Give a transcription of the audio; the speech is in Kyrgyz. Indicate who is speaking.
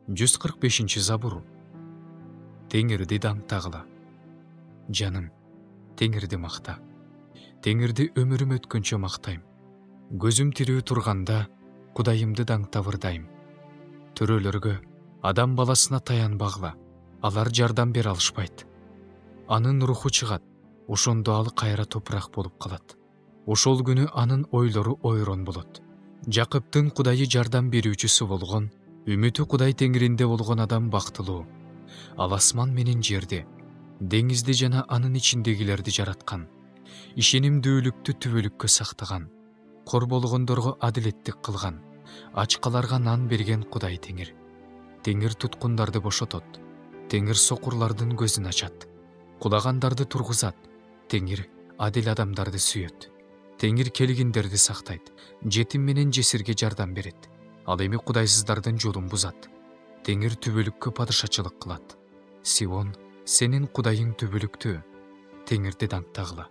Speaker 1: 145 Забур. Теңирди даңтагыла. Жаным, теңирди макта. Теңирди өмүрүм өткөнчө мактайм. Көзүм тирүү турганда Кудайымды даңтабырдайм. Төрөлөргө, адам баласына таянбагыла. Алар жардам бере алышпайт. Анын руху чыгат, ошондо ал кайра топурак болуп калат. Ошол күнү анын ойлору ойрон болот. Жакыптын Кудайы жардам берүүчүсү болгон, үмүтү Кудай теңиринде болгон адам бактылуу. Ал асман менен жерди, деңизди жана анын ичиндегилерди жараткан. Ишенимдүүлүктү түбөлүккө сактаган. Кор болгондорго адилеттик кылган. Ачкаларга нан берген Кудай теңир. Теңир туткундарды бошотот. Теңир сокурлардын көзүн ачат. Кулагандарды тургузат. Теңир адил адамдарды сүйөт. Теңир келгиндерди сактайт. Жетим менен жесирге жардам берет. Ал эми кудайсыздардын жолун бузат. Теңир түбөлүккө падышачылык кылат. Сион, сенин Кудайың түбөлүктүү. Теңирди даңктагыла.